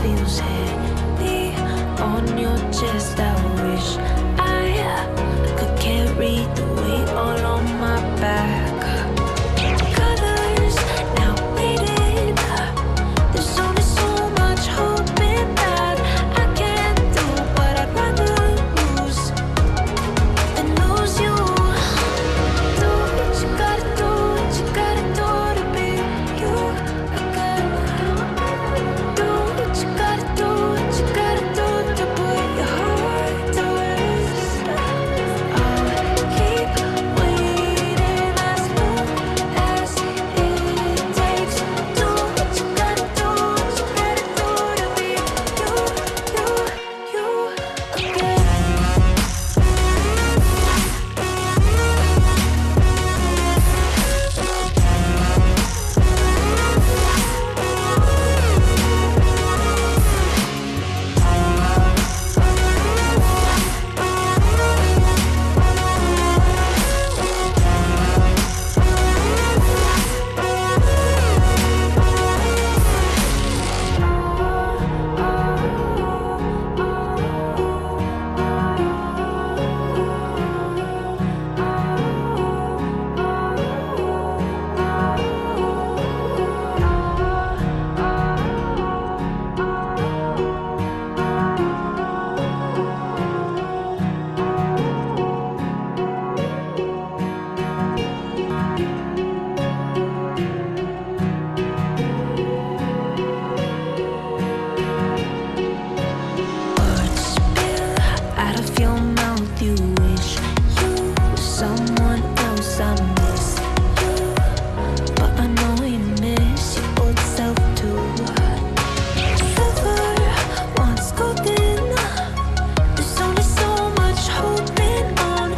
feels heavy on your chest. I wish I could carry the weight all on my back. Colors now faded. There's only so much hoping that I can do, but I'd rather lose than lose you. Do what you gotta do, what you gotta do to be you again. Do what you gotta do, what you gotta do to put your heart to rest. I'll keep waiting as long as it takes. Do what you gotta do, what you gotta do to be you again. Words spill out of your mouth. You wish you were someone else. I miss you, but I know you miss your old self too. Silver once golden. There's only so much holding on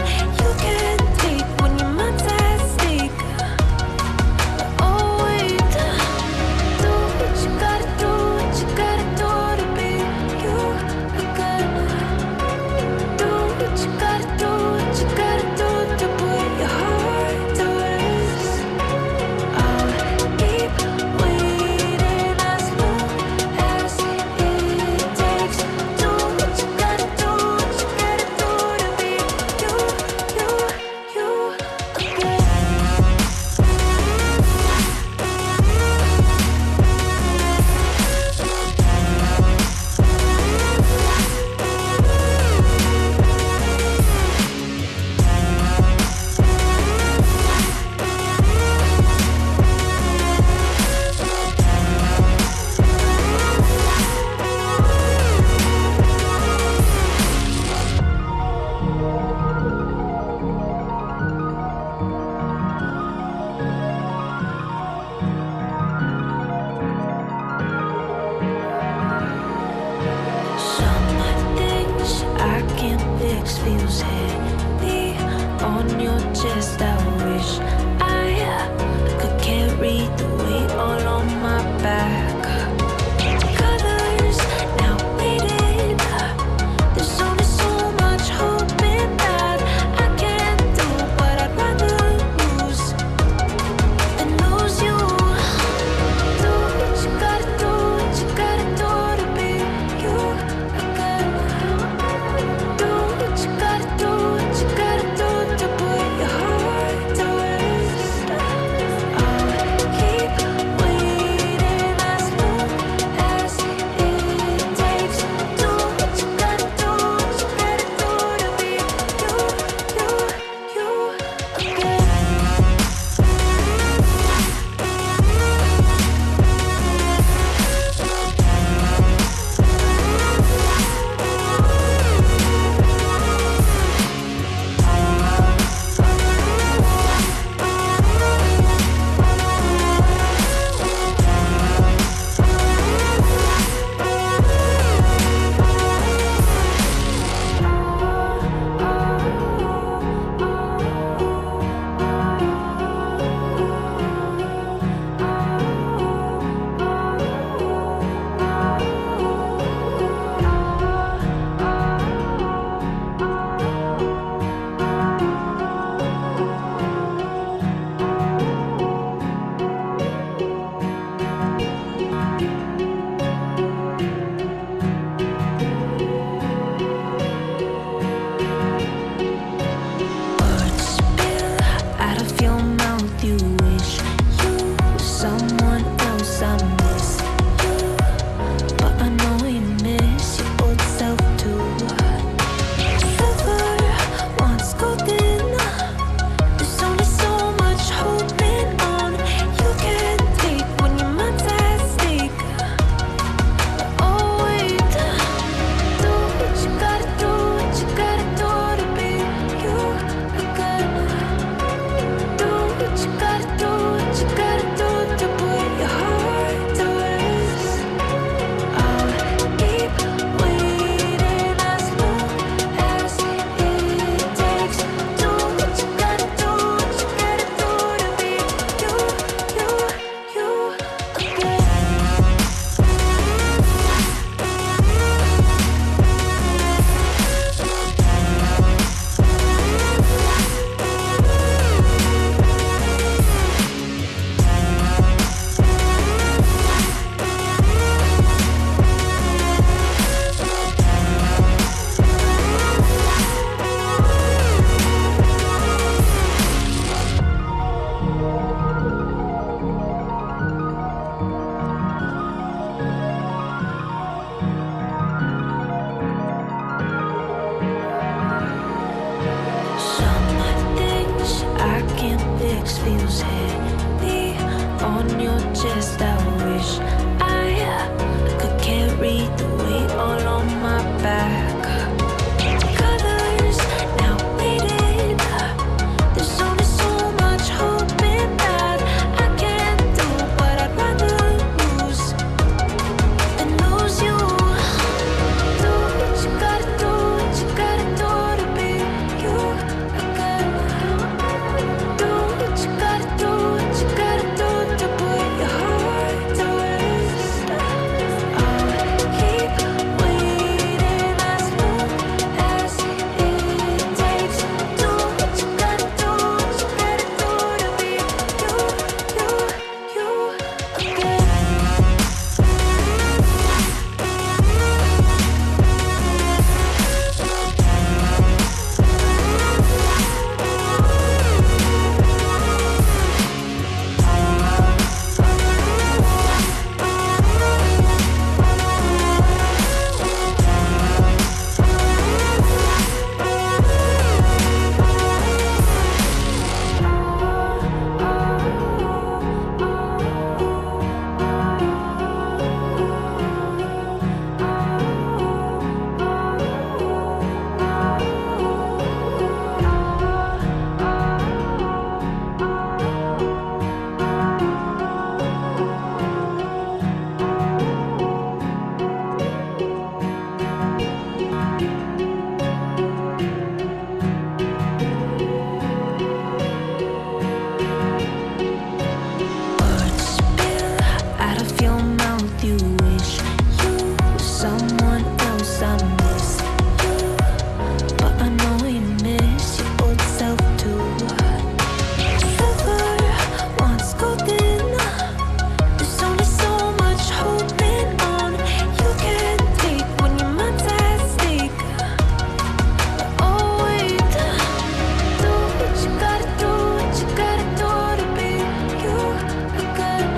you can take when your mind's at stake. Oh wait, do what you gotta do, what you gotta do to be you again. Do what you gotta do, what you gotta do to put your heart to rest. I'll keep waiting as long as it takes. Do what you gotta do, what you gotta do to be you again. Do what you gotta do, what you gotta do to put your heart to rest. I'll keep waiting as long as it takes. Do what you gotta do, what you gotta do to put your heart to rest. Some things I can't fix feels heavy on your chest. I wish I could carry the weight all on my back. Colors now faded. There's only so much hoping that I can do, but I'd rather lose than lose you. Do what you gotta do, what you gotta do to be you again. Do what you gotta do, what you gotta do to put your heart to rest. someone else. I miss you, but I know you miss your old self too. Silver once golden, there's only so much holding on. You can take when your mind's at stake. Oh wait, do what you gotta do, what you gotta do to be you again.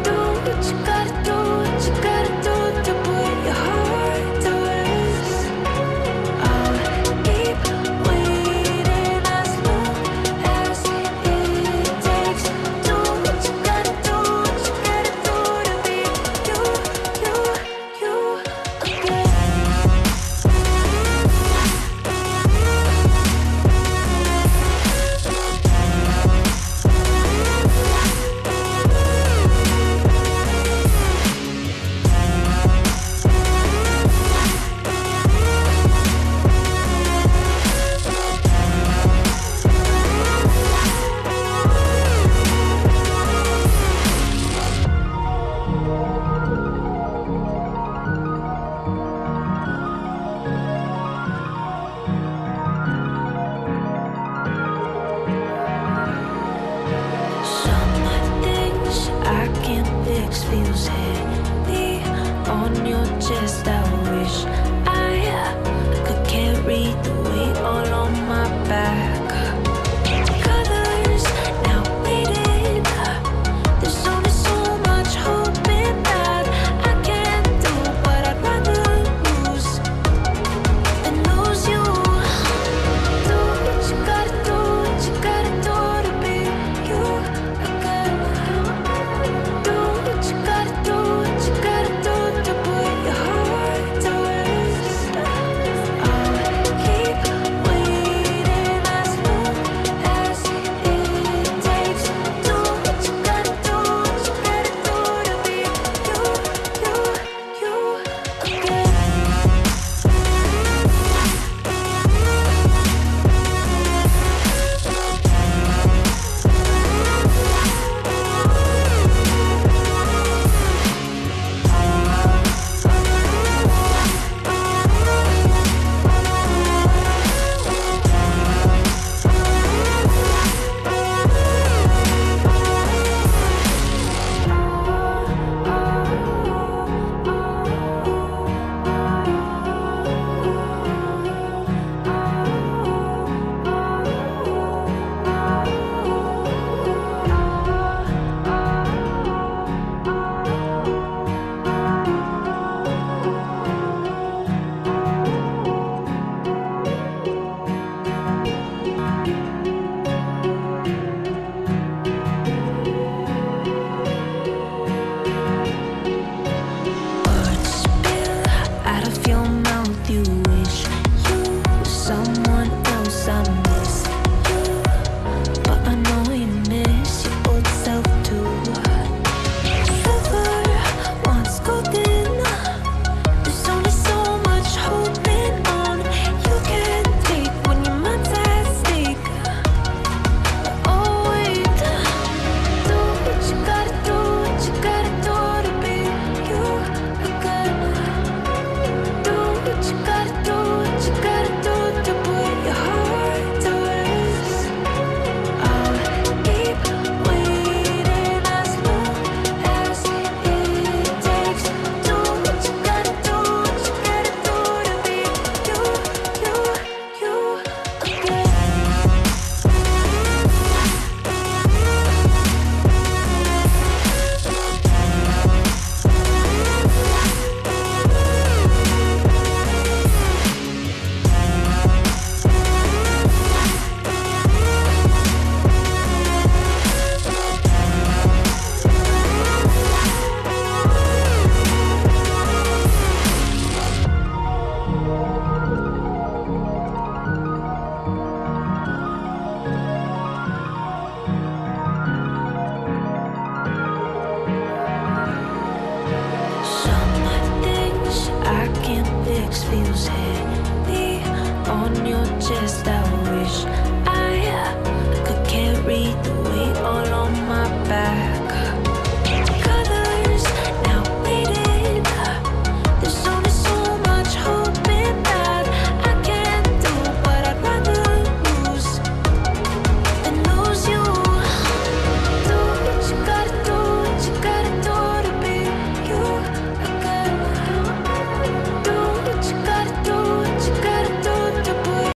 Do what you gotta do, what you gotta do to put your heart to rest. I'll keep waiting as long as it takes. Do what you gotta do, what you gotta do to be you again. Some things I can't fix feels heavy on your chest. I wish I could carry the weight all on my back. Colors now faded. There's only so much hoping that I can do, but I'd rather lose than lose you. Do what you gotta do, what you gotta do to be you again. Do what you gotta do, what you gotta do to put your heart to rest. I'll keep waiting as long as it takes. Do what you gotta do, what you gotta do to be you again. Words spill out of your mouth. You wish you were someone else. I miss you, but I know you miss your old self too. Silver once golden, there's only so much holding on. You can take when your mind's at stake. Oh wait, do what you gotta do, what you gotta do to be you again. Do what you gotta do, what you gotta do to put your heart to rest. I'll keep waiting as long as it takes. Do what you gotta do, what you gotta do to be you again. Some things I can't fix feels heavy on your chest. I wish